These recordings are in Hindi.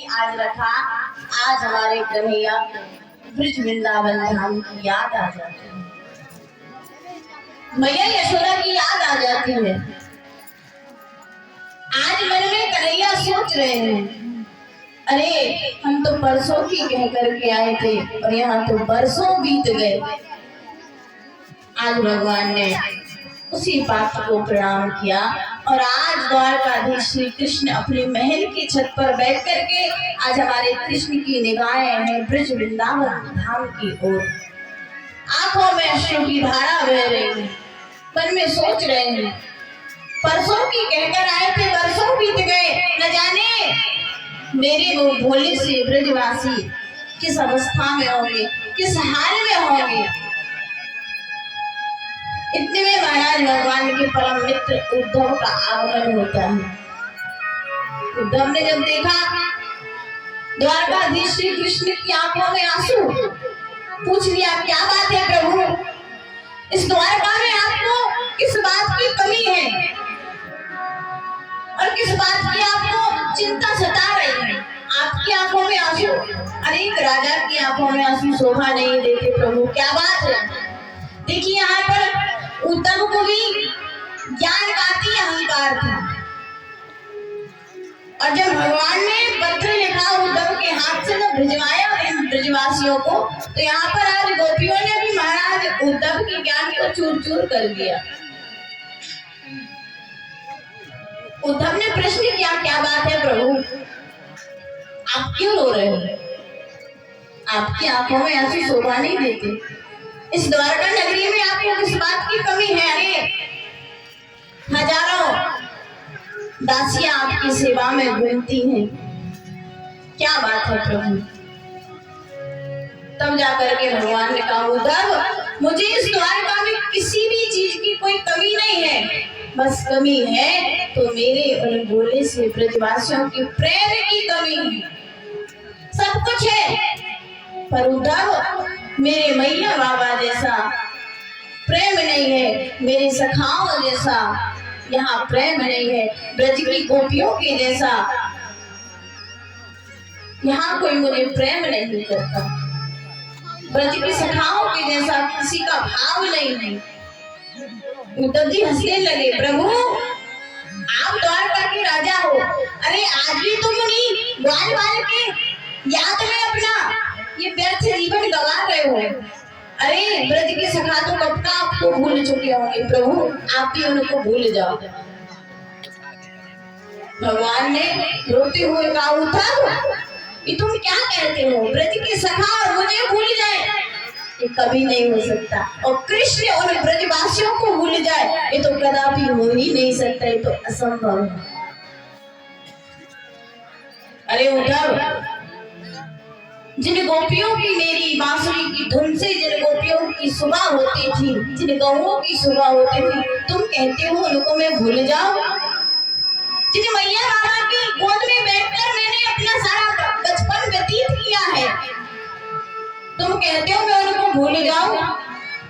नहीं आज रखा, आज हमारे कन्हैया ब्रज वृंदावन धाम की याद आ जाती है, मैया यशोदा की याद आ जाती है। आज मन में कन्हैया सोच रहे हैं, अरे हम तो परसों की कह करके आए थे और यहाँ तो बरसों बीत गए। आज भगवान ने उसी पात्र को प्रणाम किया और आज द्वारकाधीश श्री कृष्ण अपने महल की छत पर बैठ करके आज हमारे कृष्ण की निगाहें हैं ब्रज वृंदावन धाम की ओर। आंखों में अश्रु की धारा बह रही है, मन में सोच रहे हैं, परसों की कहकर आए थे, बरसों बीत गए, न जाने मेरे वो भोले से ब्रजवासी किस अवस्था में होंगे, किस हाल में होंगे। इतने में महाराज भगवान के परम मित्र उद्धव का आगमन होता है। उद्धव ने जब देखा द्वारकाधीश श्री कृष्ण की आंखों में आंसू, पूछ लिया क्या बात है प्रभु, इस द्वारका में आपको किस बात की कमी है और किस बात की आपको चिंता सता रही है। आपकी आंखों में आंसू, अरे एक राजा की आंखों में आंसू शोभा नहीं देते प्रभु, क्या बात है। देखिए यहाँ पर उद्धव को भी ज्ञान का अति अहंकार था और जब भगवान ने पत्र लिखा उद्धव के हाथ से जब भिजवाया ब्रजवासियों को, तो यहाँ पर आज गोपियों ने भी महाराज उद्धव के ज्ञान को चूर चूर कर दिया। उद्धव ने प्रश्न किया क्या बात है प्रभु, आप क्यों रो रहे हो, आपकी आंखों में आंसू शोभा नहीं देते, इस द्वारका नगरी में आपको किस बात की कमी है। अरे हजारों दासियां आपकी सेवा में घूमती हैं, क्या बात है प्रभु। तब जाकर के भगवान ने कहा उद्धव मुझे इस द्वारका में किसी भी चीज की कोई कमी नहीं है, बस कमी है तो मेरे और भोले से ब्रजवासियों की प्रेम की कमी है। सब कुछ है पर उद्धव मेरे मैया बाबा जैसा प्रेम नहीं है, मेरे सखाओं जैसा यहाँ प्रेम नहीं है, ब्रज की गोपियों के जैसा यहाँ कोई मुझे प्रेम नहीं करता, ब्रज की सखाओं के जैसा किसी का भाव नहीं है। उद्धव जी हंसने लगे, प्रभु आप द्वारका के राजा हो, अरे आज भी तुम नहीं ग्वाल वाल के याद में अपना ये व्यर्थ जीवन गवा रहे हो। अरे ब्रज के सखा तो कब का आपको भूल चुके होंगे प्रभु, आप भी उनको भूल जाओ। भगवान ने रोते हुए कहा उद्धव ये तुम क्या कहते हो, ब्रज के सखा और मुझे भूल जाए, ये कभी नहीं हो सकता, और कृष्ण उन ब्रजवासियों को भूल जाए ये तो कदापि हो ही नहीं सकता, ये तो असंभव है। अरे उद्धव जिन गोपियों की मेरी बांसुरी की धुन से जिन गोपियों की सुबह होती थी, जिन गौओं की सुबह होती थी, तुम कहते हो उनको मैं भूल जाऊं, जिन मैया बाबा की गोद में बैठकर मैंने अपना सारा बचपन व्यतीत किया है, तुम कहते हो मैं उनको भूल जाऊं,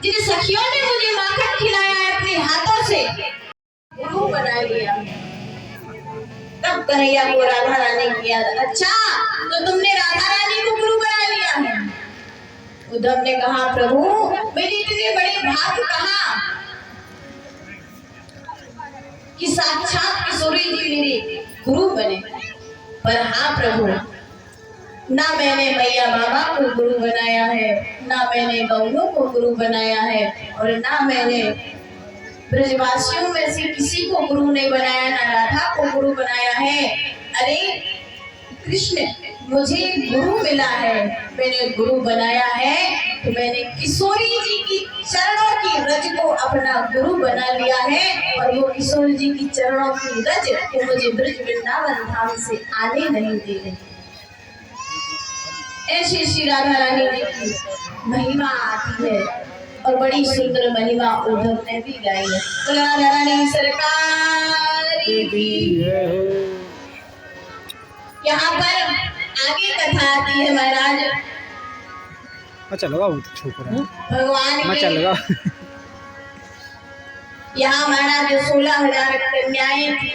जिन सखियों ने मुझे माखन खिलाया है अपने हाथों से, गुरु बना लिया। तब कन्हैया को राधा रानी की याद, अच्छा तो तुमने राधा रानी को गुरु बना लिया है। उद्धव ने कहा प्रभु मेरे इतने बड़े भाग कहा कि साक्षात किशोरी जी मेरे गुरु बने, पर हाँ प्रभु ना मैंने मैया बाबा को गुरु बनाया है, ना मैंने गौरों को गुरु बनाया है, और ना मैंने ब्रजवासियों में से किसी को गुरु नहीं बनाया, ना राधा को गुरु बनाया है। अरे कृष्ण मुझे गुरु मिला है, मैंने गुरु बनाया है तो मैंने किशोरी जी की चरणों की रज को अपना गुरु बना लिया है, और वो किशोरी जी की चरणों की रज को मुझे ब्रज वृंदावन धाम से आने नहीं दे रही। ऐसी श्री राधा रानी जी की महिमा आती है और बड़ी सुंदर महिमा उद्धव ने भी गाई है। तो राधा रानी सरकार की। यहाँ पर आगे कथा आती है महाराज, अच्छा लगा वो छोकरा भगवान अच्छा लगा। यहाँ महाराज 16,000 कन्याएं थी,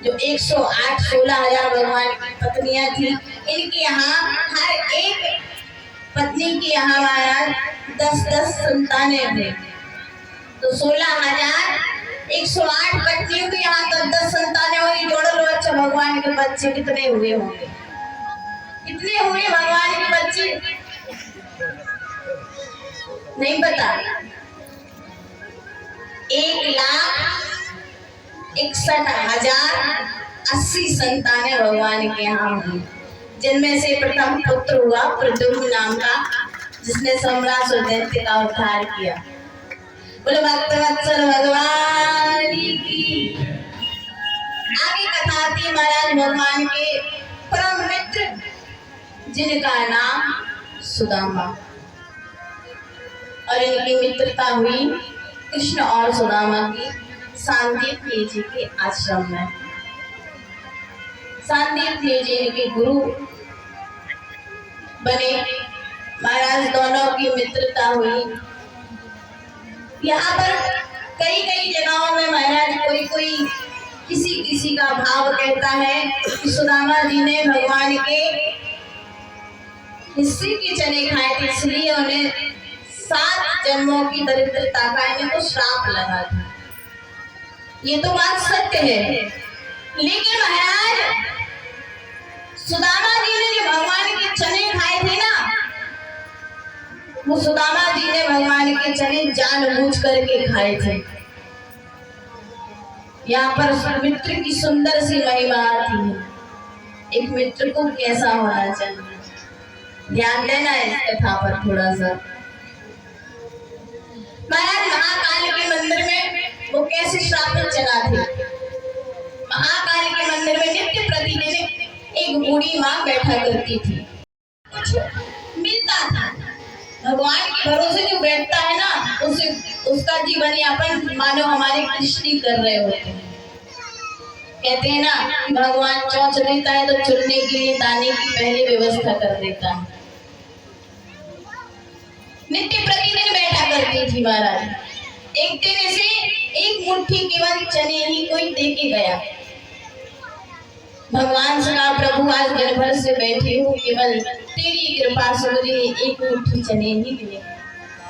जो 108 16,000 भगवान की पत्नियां थी, इनके यहाँ हर एक पत्नी के यहाँ महाराज 10-10 संतानें थे। तो 16,108 पत्नियों के यहाँ 10-10 संतानें होंगी। जोड़ लो अच्छा, भगवान के बच्चे कितने हुए होंगे? कितने हुए भगवान के बच्चे? नहीं पता। 1,61,080 संतानें भगवान के यहाँ हुई, जिनमें से प्रथम पुत्र हुआ प्रद्युम्न नाम का, जिसने सम्राट दैत्य का उद्धार किया। बोले भक्तवत्सल भगवान की। आगे कथा थी महाराज भगवान के परम मित्र, जिनका नाम सुदामा, और इनकी मित्रता हुई कृष्ण और सुदामा की सांदीपनी जी के आश्रम में। सांदीपनी जी इनके गुरु बने। महाराज दोनों की मित्रता हुई। यहाँ पर कई कई जगहों में महाराज कोई कोई किसी किसी का भाव कहता है कि सुदामा जी ने भगवान के हिस्से के चने खाए थे, इसलिए उन्हें 7 जन्मों की दरिद्रता का इन्हें तो श्राप लगा था। ये तो बात सत्य है, लेकिन महाराज सुदामा जी ने जो भगवान के चने खाए थे ना, वो सुदामा जी ने भगवान के चने जानबूझ करके खाए थे। यहाँ पर मित्र की सुंदर सी महिमा आती है। एक मित्र को कैसा होना चाहिए, ध्यान देना इस कथा पर थोड़ा सा। महाराज महाकाल के मंदिर में वो कैसे श्रापित चला थे। महाकाल के मंदिर में नित्य प्रतिदिन एक बूढ़ी माँ बैठा करती थी, कुछ मिलता था। भगवान के भरोसे जो बैठता है ना, उसे उसका जीवन यापन मानो हमारे कृष्ण कर रहे होते हैं। कहते हैं ना, भगवान चौंच देता है तो चुनने के लिए दाने की पहले व्यवस्था कर देता है। नित्य प्रतिदिन बैठा करती थी महाराज। एक दिन इसे एक मुट्ठी केवल चने ही कोई दे के गया। भगवान से कहा, प्रभु आज दिन भर से बैठी हूँ, केवल तेरी कृपा से मुझे एक मुट्ठी चने ही दिए।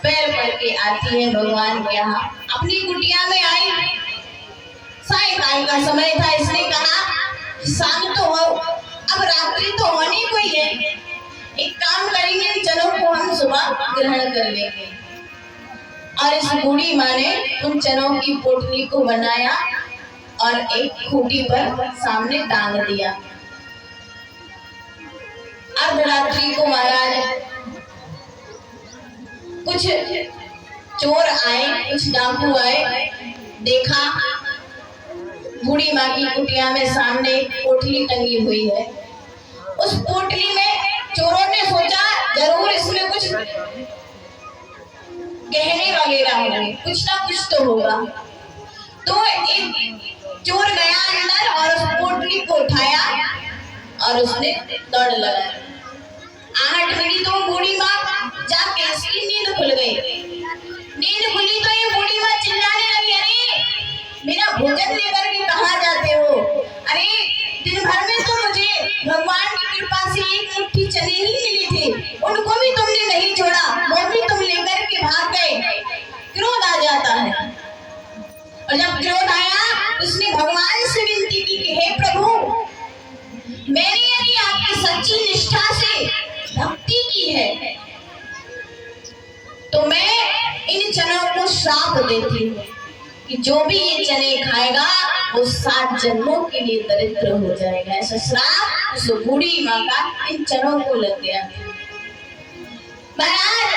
पैर पड़ के आती है भगवान के यहाँ, अपनी कुटिया में आई। सायंकाल का समय था। इसने कहा शाम तो हो, अब रात्रि तो होनी कोई है, एक काम करेंगे, चलो को हम सुबह ग्रहण कर लेंगे। और इस बूढ़ी माँ ने उन चनों की पोटली को बनाया और एक खूंटी पर सामने टांग दिया। अर्धरात्रि को महाराज कुछ चोर आए, कुछ डाकू आए, देखा बूढ़ी माँ की कुटिया में सामने एक पोटली टंगी हुई है। उस पोटली में चोरों ने सोचा जरूर इसमें कुछ गहने वगैरह होंगे, कुछ ना कुछ तो होगा। तो एक चोर गया अंदर और उस पोटली को उठाया और उसने दौड़ लगाया। आहट मिली तो बूढ़ी माँ जाके इसकी नींद खुल गई। नींद खुली तो ये बूढ़ी माँ चिल्लाने लगी, अरे मेरा भोजन लेकर के कहाँ जाते हो? अरे दिन भर में तो मुझे भगवान की कृपा से एक मुट्ठी चने ही मिली थी, उनको भी तुमने नहीं छोड़ा, वो भी तुम लेकर के भाग गए। क्रोध आ जाता है, और जब क्रोध आया उसने भगवान से विनती की कि हे प्रभु, मैंने यदि आपकी सच्ची निष्ठा से भक्ति की है तो मैं इन चनों को श्राप देती हूँ कि जो भी ये चने खाएगा वो 7 जन्मों के लिए दरिद्र हो जाएगा। ऐसा श्राप उस बूढ़ी माँ का इन चनों को लग गया। महाराज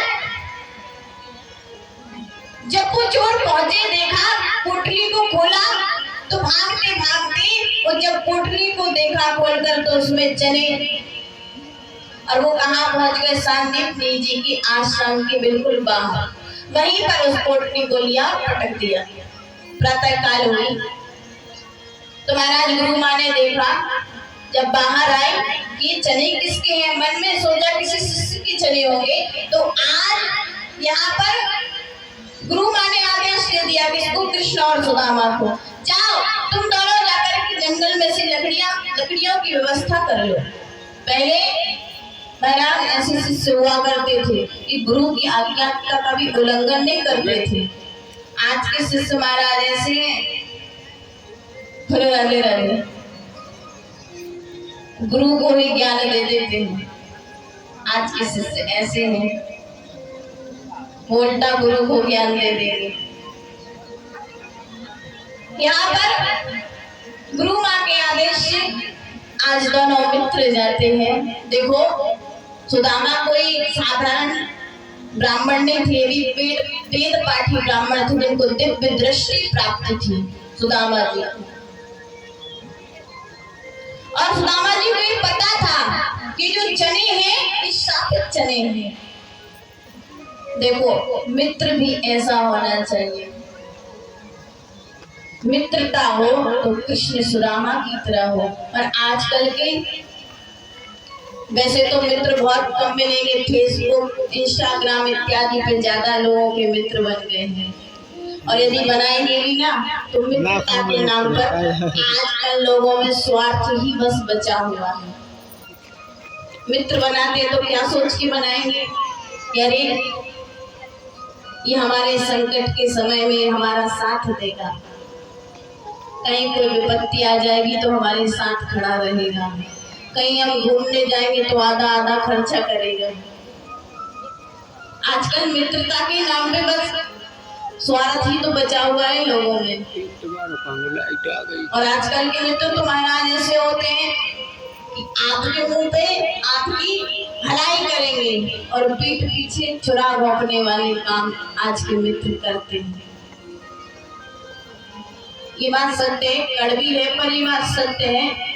जब वो चोर पहुंचे, देखा पोटली को खोला तो भागते भागते, और जब पोटली को देखा खोलकर तो उसमें चने, और वो कहाँ पहुंच गए? सांदीपनी जी की आश्रम के बिल्कुल बाहर। वहीं पर उस पोटली को लिया, पटक दिया। प्रातः काल हुई तो महाराज गुरु माँ ने देखा, जब बाहर आए ये चने किसके हैं, मन में सोचा किसी शिष्य के चने होंगे। तो आज यहाँ पर गुरु माँ ने आदेश दे दिया किसको? कृष्ण और सुदामा को, जाओ तुम दोनों जाकर के जंगल में से लकड़ियों की व्यवस्था कर लो। पहले महाराज ऐसे शिष्य हुआ करते थे कि गुरु की आज्ञा का कभी उल्लंघन नहीं करते थे। आज के शिष्य महाराज ऐसे हैं, थोड़े रले गुरु को ही ज्ञान दे देते हैं। आज के शिष्य ऐसे हैं, उल्टा गुरु को ज्ञान दे देंगे। यहाँ पर गुरु माँ के आदेश से आज दोनों मित्र जाते हैं। देखो, सुदामा कोई साधारण ब्राह्मण नहीं थे, भी वेद पाठी ब्राह्मण थे जिनको दिव्य दृष्टि प्राप्त थी सुदामा जी। और सुदामा जी को ये पता था कि जो चने हैं ये शापित चने हैं। देखो, मित्र भी ऐसा होना चाहिए, मित्रता हो तो कृष्ण सुदामा की तरह हो। और आजकल के वैसे तो मित्र बहुत कम मिलेंगे, फेसबुक इंस्टाग्राम इत्यादि पे ज्यादा लोगों के मित्र बन गए हैं। और यदि बनाएंगे भी ना तो मित्रता के नाम पर आजकल लोगों में स्वार्थ ही बस बचा हुआ है। मित्र बनाते तो क्या सोच के बनाएंगे, अरे ये हमारे संकट के समय में हमारा साथ देगा, कहीं कोई विपत्ति आ जाएगी तो हमारे साथ खड़ा रहेगा, कहीं हम घूमने जाएंगे तो आधा आधा खर्चा करेगा। आजकल मित्रता के नाम पे बस स्वार्थ ही तो बचा हुआ है लोगों में। और आजकल के मित्र तो महाराज ऐसे होते हैं कि आपके मुंह पे आपकी भलाई करेंगे और पीठ पीछे चुरा भोंकने वाले काम आज के मित्र करते हैं। ये बात सत्य है, कड़वी है पर ये बात सत्य है।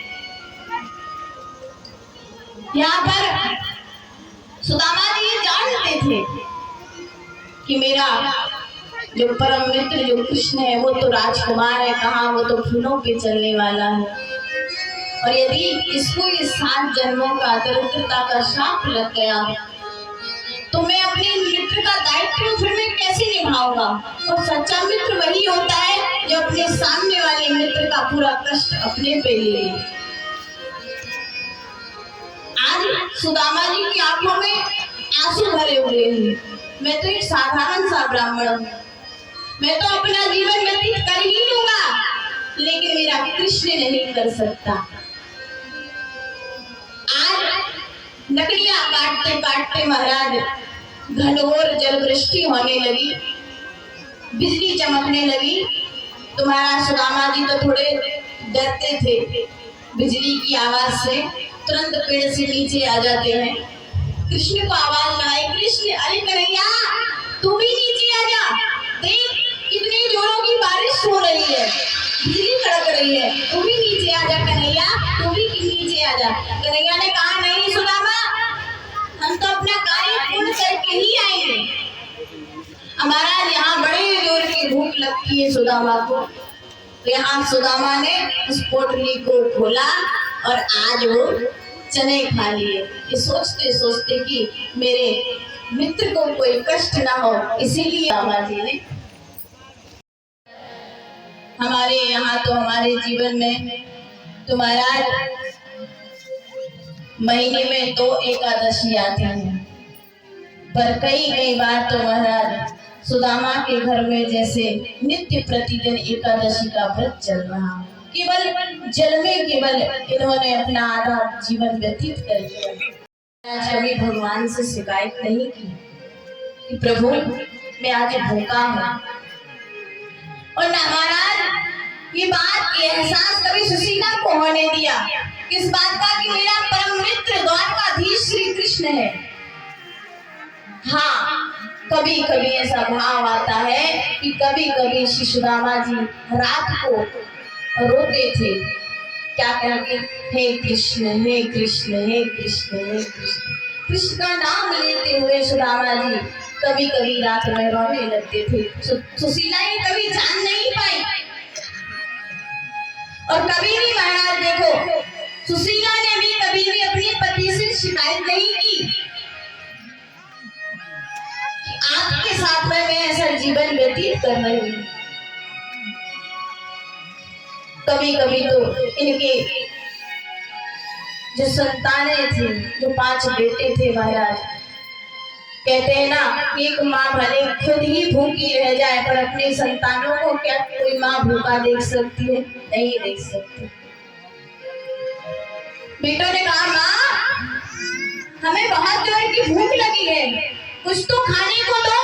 यहाँ पर सुदामा जी ये जानते थे कि मेरा जो परम मित्र जो कृष्ण है वो तो राजकुमार है, कहाँ वो तो फूलों पे चलने वाला है। और यदि इसको ये 7 जन्मों का दरिद्रता का श्राप लग गया तो मैं अपने मित्र का दायित्व फिर मैं कैसे निभाऊंगा। और सच्चा मित्र वही होता है जो अपने सामने वाले मित्र का पूरा कष्ट अपने पे ले ले। आज सुदामा जी की आंखों में आंसू भरे हुए हैं। मैं तो एक साधारण सा ब्राह्मण हूँ, मैं तो अपना जीवन व्यतीत कर ही लूंगा, लेकिन मेरा कृष्ण नहीं कर सकता। आज लकड़ियां काटते काटते महाराज घनघोर जलवृष्टि होने लगी, बिजली चमकने लगी। तो महाराज सुदामा जी तो थोड़े डरते थे बिजली की आवाज से, तुरंत पेड़ से नीचे आ जाते हैं, कृष्ण को आवाज लगाई, कृष्ण अरे कन्हैया तू भी नीचे आ जा, देख कितनी जोरों की बारिश हो रही है, बिजली कड़क रही है, तू भी नीचे आ जा कन्हैया, तू भी नीचे आ जा। कन्हैया ने कहा नहीं सुदामा, हम तो अपना कार्य पूर्ण करके ही आएंगे। हमारा यहाँ बड़े जोर की भूख लगती है सुदामा को। तो यहाँ सुदामा ने उस पोटली को खोला और आज वो चने खा लिए, ये सोचते सोचते कि मेरे मित्र को कोई कष्ट ना हो, इसीलिए सुदामा जी ने। हमारे यहाँ तो हमारे जीवन में तो महाराज महीने में 2 एकादशी आती हैं, पर कई बार तो महाराज सुदामा के घर में जैसे नित्य प्रतिदिन एकादशी का व्रत चल रहा, केवल जल में केवल इन्होंने अपना आधा जीवन व्यतीत कर दिया। आज कभी भगवान से शिकायत नहीं की कि प्रभु मैं आज भूखा हूँ। और ना महाराज ये बात ये एहसास कभी सुशीला को होने दिया किस बात का कि मेरा परम मित्र द्वारकाधीश श्री कृष्ण है। हाँ, कभी कभी ऐसा भाव आता है कि कभी कभी श्री सुदामा जी रात को रोते थे, क्या करके, हे कृष्ण हे कृष्ण हे कृष्ण हे कृष्ण। कृष्ण का नाम लेते हुए सुदामा जी कभी कभी रात में रोने लगते थे। सुशीला ये कभी जान नहीं पाई। और कभी भी महाराज देखो, सुशीला ने भी कभी भी अपने पति से शिकायत नहीं की कि आपके साथ में मैं ऐसा जीवन व्यतीत कर रही हूँ। कभी कभी तो इनके जो संतानें थी, जो 5 बेटे थे महाराज, कहते हैं ना, एक माँ भले खुद ही भूखी रह जाए पर अपने संतानों को क्या कोई माँ भूखा देख सकती है? नहीं देख सकती। बेटों ने कहा, माँ हमें बहुत जोर की भूख लगी है, कुछ तो खाने को दो।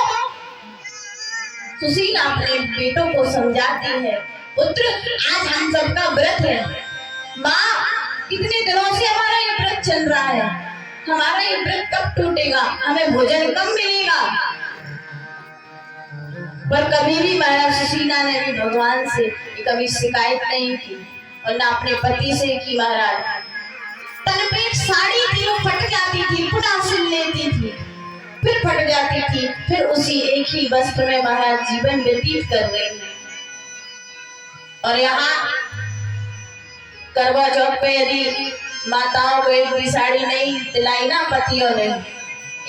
सुशीला अपने बेटों को समझाती है, पुत्र आज हम सबका व्रत है, माँ कितने दिनों से हमारा ये व्रत चल रहा है, हमारा ये व्रत कब टूटेगा, हमें भोजन कब मिलेगा। पर कभी भी महाराज सुशीला ने भी भगवान से कभी शिकायत नहीं की और ना अपने पति से की। महाराज तन पे एक साड़ी थी, वो फट जाती थी, पुनः सिल लेती थी, फिर फट जाती थी, फिर उसी एक ही वस्त्र में महाराज जीवन व्यतीत कर रही है। और यहाँ करवा चौथ पे यदि माताओं को एक भी साड़ी नहीं दिलाई ना पतियों ने,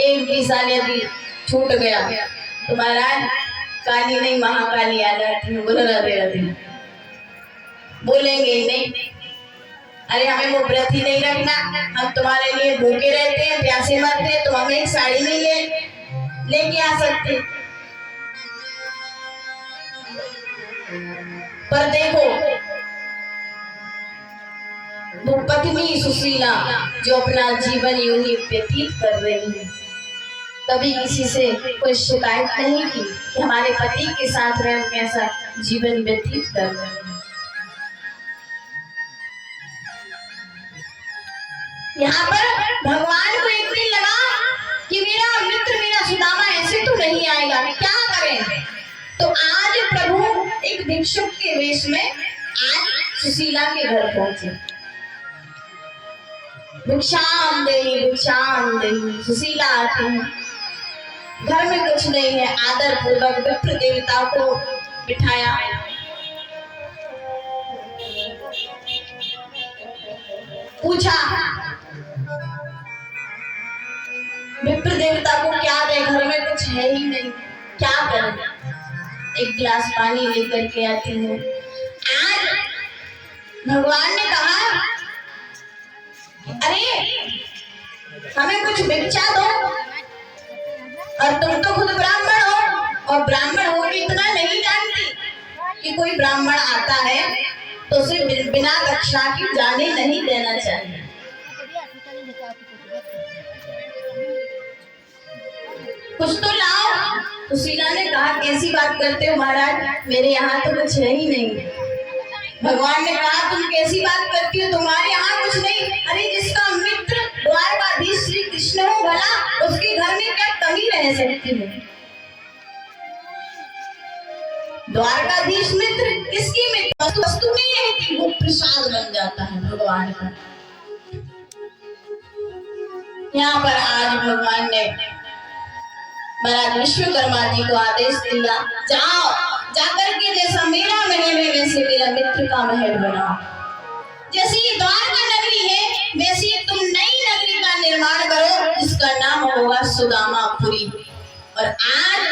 एक भी साड़ी यदि छूट गया तो महाराज काली नहीं महाकाली आ जाती है। बोलो राधे राधे। बोलेंगे ही नहीं, अरे हमें वो व्रत ही नहीं रखना, हम तुम्हारे लिए भूखे रहते हैं, प्यासे मरते हैं, तुम हमें एक साड़ी नहीं लेके आ सकते। पर देखो वो पत्नी सुशीला जो अपना जीवन यूं ही व्यतीत कर रही है, कभी किसी से कोई शिकायत नहीं की कि हमारे पति के साथ में हम कैसा जीवन व्यतीत कर रहे हैं। यहाँ पर भगवान को एक दिन लगा कि मेरा मित्र मेरा सुदामा ऐसे तो नहीं आएगा, क्या करें। तो आज प्रभु एक भिक्षुक के वेश में आज सुशीला के घर पहुंचे। भिक्षाम देहि सुशीला आती है, घर में कुछ नहीं है, आदर पूर्वक विप्र देवता को बिठाया, पूछा विप्र देवता को क्या दे, घर में कुछ है ही नहीं, क्या करें। एक गिलास पानी लेकर के आती हूँ। आज भगवान ने कहा अरे हमें कुछ भिक्षा दो, और तुम तो खुद ब्राह्मण हो, और ब्राह्मण हो के इतना नहीं जानती कि कोई ब्राह्मण आता है तो उसे बिना दक्षिणा की जाने नहीं देना चाहिए। कुछ तो लाओ। सुशीला ने कहा कैसी बात करते हो महाराज, मेरे यहाँ तो कुछ है ही नहीं। भगवान ने कहा तुम कैसी बात करती हो, तुम्हारे यहाँ कुछ नहीं। अरे जिसका मित्र द्वारकाधीश श्री कृष्ण हो भला, उसके घर में क्या कमी रह सकती है। द्वारकाधीश मित्र किसकी मित्र, वस्तु नहीं रहती, वो प्रसाद बन जाता है भगवान का। यहाँ पर आज भगवान ने महाराज विश्वकर्मा जी को आदेश दिया, जाओ जाकर के जैसा मेरा महल है वैसे मेरा मित्र का महल बनाओ। जैसे ये द्वारका नगरी है वैसे तुम नई नगरी का निर्माण करो जिसका नाम होगा सुदामापुरी। और आज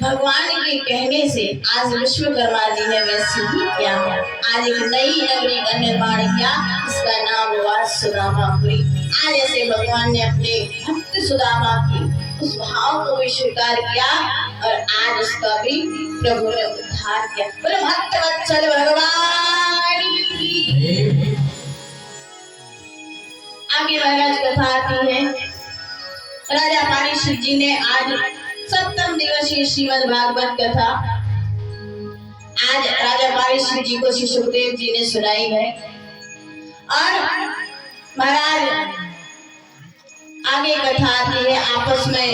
भगवान के कहने से आज विश्वकर्मा जी ने वैसे ही किया है, आज एक नई नगरी का निर्माण किया जिसका नाम हुआ सुदामापुरी। आज ऐसे भगवान ने अपने भक्त सुदामा की उस भाव को भी स्वीकार किया और आज उसका भी प्रभु ने उद्धार किया। बोले भक्त वत्सल भगवान की। आगे महाराज कथा आती है, राजा पारीक्षित जी ने आज 7वें दिवसीय श्रीमद् भागवत कथा आज राजा पारीक्षित जी को श्री सुखदेव जी ने सुनाई है। और महाराज आगे कथा आती है, आपस में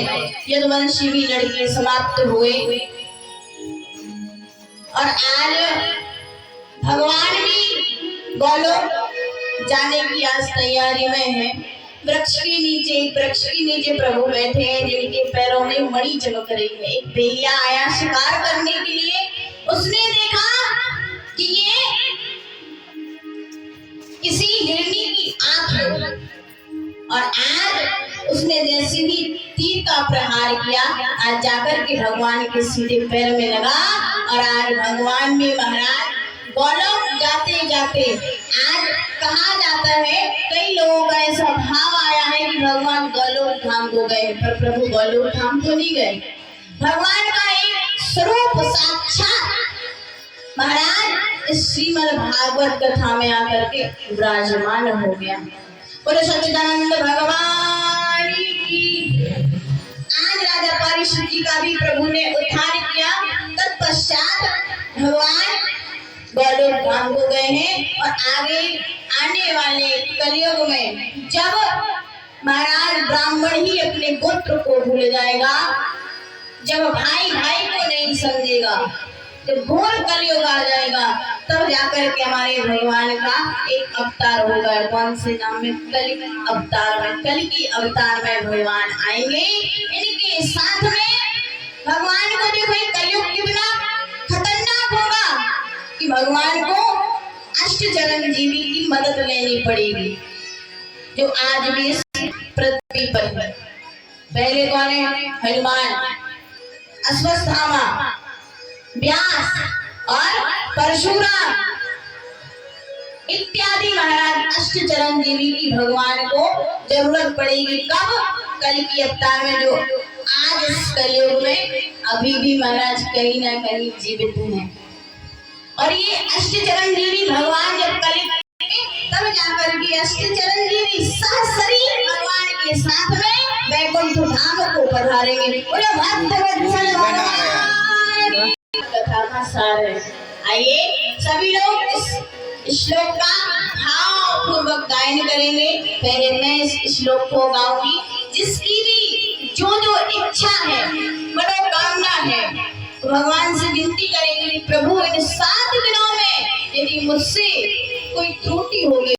यदुवंशी भी लड़के समाप्त हुए और आज भगवान भी गोलोक जाने की आज तैयारी में है। वृक्ष के नीचे प्रभु बैठे हैं जिनके पैरों में मणि चमक रही है। एक भेड़िया आया शिकार करने के लिए, उसने देखा कि ये किसी हिरनी की आंख है और आज उसने जैसे ही तीर का प्रहार किया, आज जाकर के भगवान के सीधे पैर में लगा और आज भगवान में महाराज गोलोक जाते जाते आज कहा जाता है, कई लोगों का ऐसा भाव आया है कि भगवान गोलोक धाम को गए, पर प्रभु गोलोक धाम को नहीं गए। भगवान का एक स्वरूप साक्षात महाराज इस श्रीमद् भागवत कथा में आकर के विराजमान हो गया। बोले सच्चिदानंद भगवान की। आज राजा परीक्षित जी का भी प्रभु ने उद्धार किया। तत्पश्चात भगवान गोलोक धाम को गए हैं और आगे आने वाले कलयुग में जब महाराज ब्राह्मण ही अपने गोत्र को भूल जाएगा, जब भाई भाई को नहीं समझेगा, जब घोर कलयुग आ जाएगा, तब जाकर के हमारे भगवान का एक अवतार होगा। कौन से नाम में? कल अवतार में, कल की अवतार में भगवान आएंगे। इनके साथ में भगवान को देखो कलयुग कितना खतरनाक होगा कि भगवान को अष्टचरण जीवी की मदद लेनी पड़ेगी, जो आज भी इस पृथ्वी पर है। पहले कौन है? हनुमान, अश्वत्थामा, व्यास और परशुराम इत्यादि महाराज अष्टचरण जीवी की भगवान को जरूरत पड़ेगी। कब? कल की अवतार में, जो आज इस कलयुग में अभी भी महाराज कहीं ना कहीं जीवित हैं। और ये अष्टचरण जीवी भगवान जब कलयुग तब जाकर के अष्टचरण जीवी सहशरीर भगवान के साथ में वैकुंठ धाम को पधारेंगे। बोलो भक्तवत्सल भगवान। कथा का सार है। आइए सभी लोग इस श्लोक का भावपूर्वक गायन करेंगे। पहले मैं इस श्लोक को गाऊंगी। जिसकी भी जो इच्छा है, मनोकामना है, भगवान से विनती करेंगे, प्रभु इन 7 दिनों में यदि मुझसे कोई त्रुटि होगी